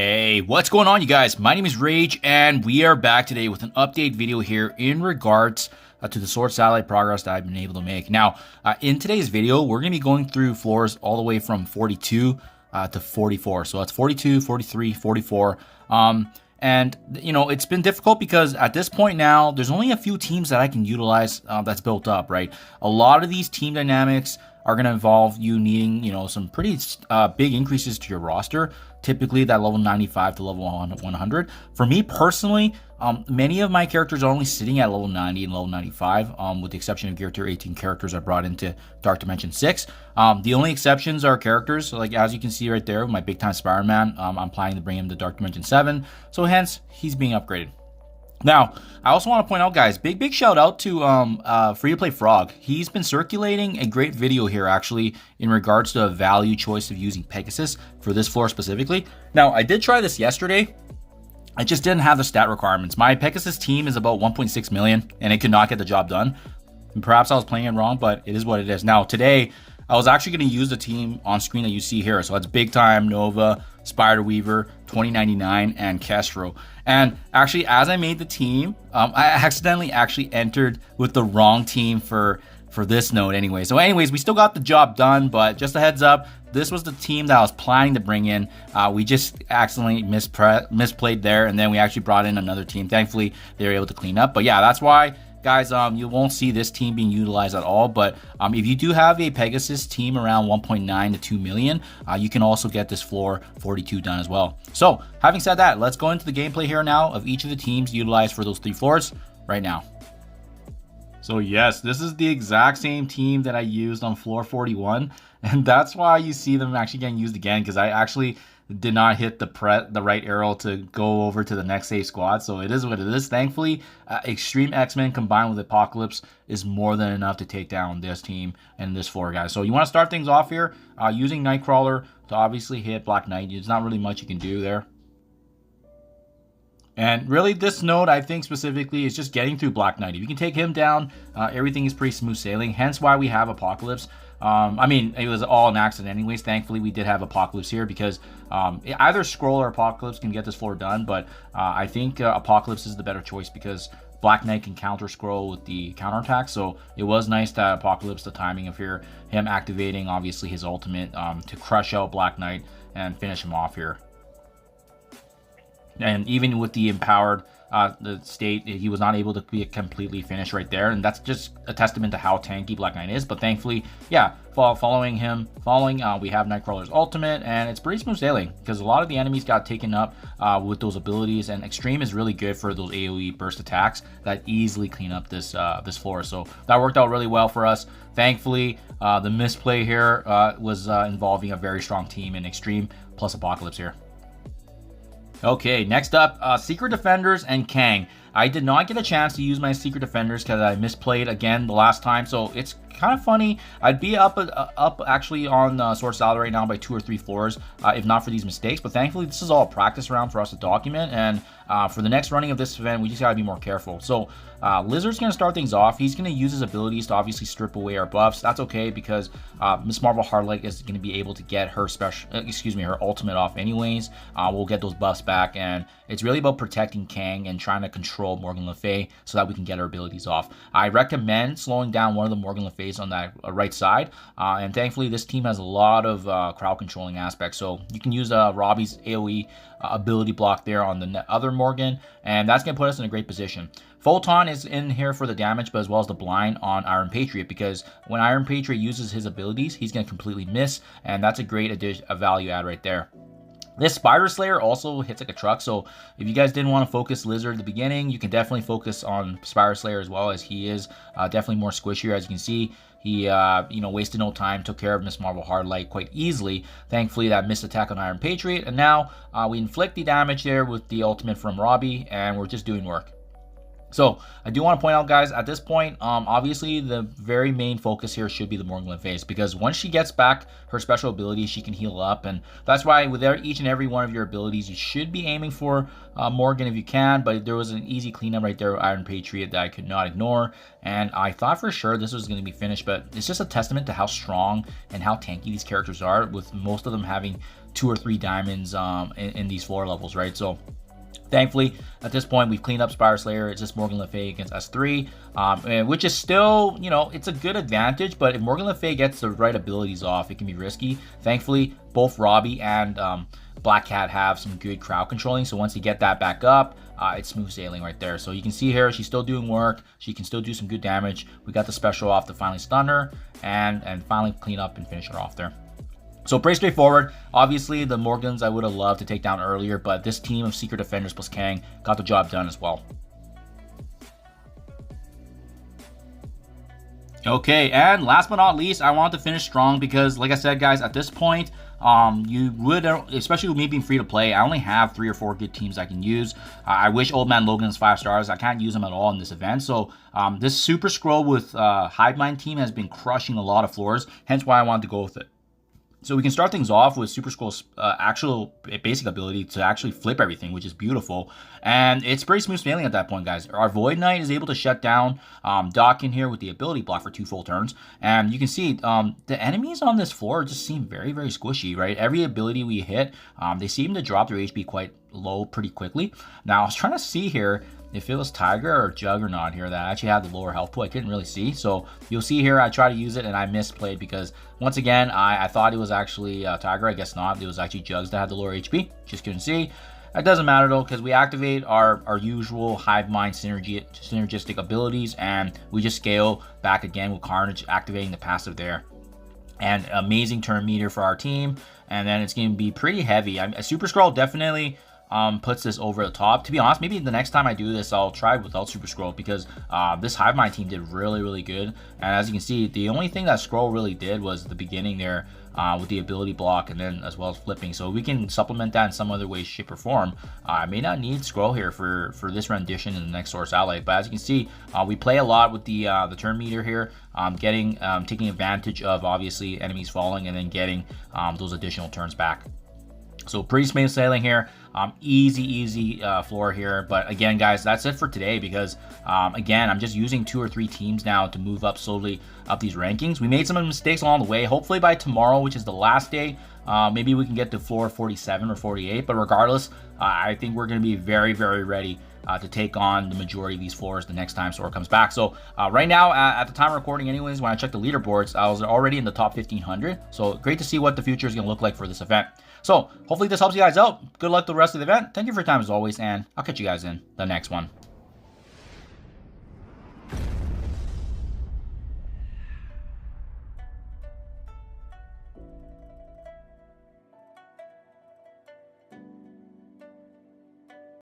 Hey, what's going on, you guys? My name is Rayge, and we are back today with an update video here in regards to the S.W.O.R.D satellite progress that I've been able to make. Now, in today's video, we're going to be going through floors all the way from 42 to 44. So that's 42, 43, 44. And, you know, it's been difficult because at this point now, there's only a few teams that I can utilize that's built up, right? A lot of these team dynamics are going to involve you needing, you know, some pretty big increases to your roster. Typically that level 95 to level 100. For me personally, many of my characters are only sitting at level 90 and level 95, with the exception of Gear Tier 18 characters I brought into Dark Dimension 6. The only exceptions are characters, like as you can see right there, my big time Spider-Man. I'm planning to bring him to Dark Dimension 7, so hence he's being upgraded. Now, I also want to point out, guys, big shout out to Freetoplay Frog. He's been circulating a great video here, actually, in regards to a value choice of using Pegasus for this floor specifically. Now, I did try this yesterday. I just didn't have the stat requirements. My Pegasus team is about 1.6 million, and it could not get the job done. And perhaps I was playing it wrong, but it is what it is. Now, today, I was actually going to use the team on screen that you see here. So that's Big Time, Nova, Spider Weaver, 2099, and Kestro. And actually, as I made the team, I accidentally actually entered with the wrong team for this node anyway. So anyways, we still got the job done, but just a heads up, this was the team that I was planning to bring in. We just accidentally misplayed there, and then we actually brought in another team. Thankfully, they were able to clean up. But yeah, that's why, guys, you won't see this team being utilized at all. But if you do have a Pegasus team around 1.9 to 2 million, you can also get this floor 42 done as well. So having said that, let's go into the gameplay here now of each of the teams utilized for those 3 floors right now. So yes, this is the exact same team that I used on floor 41, and that's why you see them actually getting used again, because I actually did not hit the right arrow to go over to the next safe squad. So it is what it is. Thankfully, Extreme X-Men combined with Apocalypse is more than enough to take down this team and this floor, guys. So you want to start things off here using Nightcrawler to obviously hit Black Knight. There's not really much you can do there. And really, this node, I think specifically, is just getting through Black Knight. If you can take him down, everything is pretty smooth sailing. Hence why we have Apocalypse. I mean, it was all an accident anyways. Thankfully, we did have Apocalypse here because either Scroll or Apocalypse can get this floor done. But I think Apocalypse is the better choice because Black Knight can counter Scroll with the counterattack. So it was nice that Apocalypse, the timing of him activating, obviously, his ultimate to crush out Black Knight and finish him off here. And even with the empowered the state, he was not able to be completely finished right there, and that's just a testament to how tanky Black Knight is. But thankfully, yeah, following we have Nightcrawler's ultimate, and it's pretty smooth sailing because a lot of the enemies got taken up with those abilities, and Extreme is really good for those AoE burst attacks that easily clean up this floor. So that worked out really well for us. Thankfully, the misplay here was involving a very strong team in Extreme plus Apocalypse here. Okay, next up, Secret Defenders and Kang. I did not get a chance to use my Secret Defenders because I misplayed again the last time, so it's kind of funny. I'd be up actually on S.W.O.R.D salad right now by 2 or 3 floors if not for these mistakes, but thankfully this is all a practice round for us to document, and for the next running of this event we just gotta be more careful. So Lizard's gonna start things off. He's gonna use his abilities to obviously strip away our buffs. That's okay because Miss Marvel Hardlight is gonna be able to get her her ultimate off anyways. We'll get those buffs back, and it's really about protecting Kang and trying to control Morgan Le Fay so that we can get our abilities off. I recommend slowing down one of the Morgan Le Fays on that right side, and thankfully this team has a lot of crowd controlling aspects, so you can use Robbie's AoE ability block there on the other Morgan, and that's going to put us in a great position. Photon is in here for the damage, but as well as the blind on Iron Patriot, because when Iron Patriot uses his abilities, he's going to completely miss, and that's a great addition, a value add right there. This Spider Slayer also hits like a truck, so if you guys didn't want to focus Lizard at the beginning, you can definitely focus on Spider Slayer as well, as he is definitely more squishier. As you can see, he you know, wasted no time, took care of Miss Marvel Hardlight quite easily. Thankfully, that missed attack on Iron Patriot, and now we inflict the damage there with the ultimate from Robbie, and we're just doing work. So I do want to point out, guys, at this point, obviously the very main focus here should be the Morgan Le Fay, because once she gets back her special ability, she can heal up, and that's why with each and every one of your abilities, you should be aiming for Morgan if you can. But there was an easy cleanup right there with Iron Patriot that I could not ignore, and I thought for sure this was going to be finished, but it's just a testament to how strong and how tanky these characters are, with most of them having 2 or 3 diamonds in these floor levels, right? So thankfully, at this point, we've cleaned up Spire Slayer. It's just Morgan Le Fay against S3, which is still, you know, it's a good advantage. But if Morgan Le Fay gets the right abilities off, it can be risky. Thankfully, both Robbie and Black Cat have some good crowd controlling. So once you get that back up, it's smooth sailing right there. So you can see here, she's still doing work. She can still do some good damage. We got the special off to finally stun her and finally clean up and finish her off there. So pretty straightforward. Obviously, the Morgans I would have loved to take down earlier, but this team of Secret Defenders plus Kang got the job done as well. Okay, and last but not least, I wanted to finish strong because, like I said, guys, at this point, you would, especially with me being free to play, I only have 3 or 4 good teams I can use. I wish Old Man Logan's 5 stars. I can't use them at all in this event. So this Super Scroll with Hive Mind team has been crushing a lot of floors, hence why I wanted to go with it. So we can start things off with Super Scroll's actual basic ability to actually flip everything, which is beautiful. And it's pretty smooth sailing at that point, guys. Our Void Knight is able to shut down Doc in here with the ability block for 2 full turns. And you can see the enemies on this floor just seem very, very squishy, right? Every ability we hit, they seem to drop their HP quite low pretty quickly. Now, I was trying to see here if it was Tiger or Juggernaut here that actually had the lower health pool. I couldn't really see. So you'll see here, I tried to use it and I misplayed because once again, I thought it was actually Tiger. I guess not. It was actually Jugs that had the lower HP. Just couldn't see. It doesn't matter though, because we activate our usual Hive Mind synergistic abilities and we just scale back again with Carnage activating the passive there. And amazing turn meter for our team. And then it's going to be pretty heavy. A Super Scroll definitely puts this over the top. To be honest, maybe the next time I do this, I'll try without Super Scroll because this Hive Mind team did really, really good. And as you can see, the only thing that Scroll really did was the beginning there with the ability block and then as well as flipping. So we can supplement that in some other way, shape, or form. I may not need Scroll here for this rendition in the next Source Ally, but as you can see, we play a lot with the turn meter here, taking advantage of obviously enemies falling and then getting those additional turns back. So pretty smooth sailing here. Easy floor here. But again, guys, that's it for today because, again, I'm just using 2 or 3 teams now to move up slowly up these rankings. We made some mistakes along the way. Hopefully by tomorrow, which is the last day, maybe we can get to floor 47 or 48. But regardless, I think we're going to be very, very ready to take on the majority of these floors the next time S.W.O.R.D comes back. So right now, at the time of recording anyways, when I checked the leaderboards, I was already in the top 1500. So great to see what the future is going to look like for this event. So hopefully this helps you guys out. Good luck the rest of the event. Thank you for your time as always, and I'll catch you guys in the next one.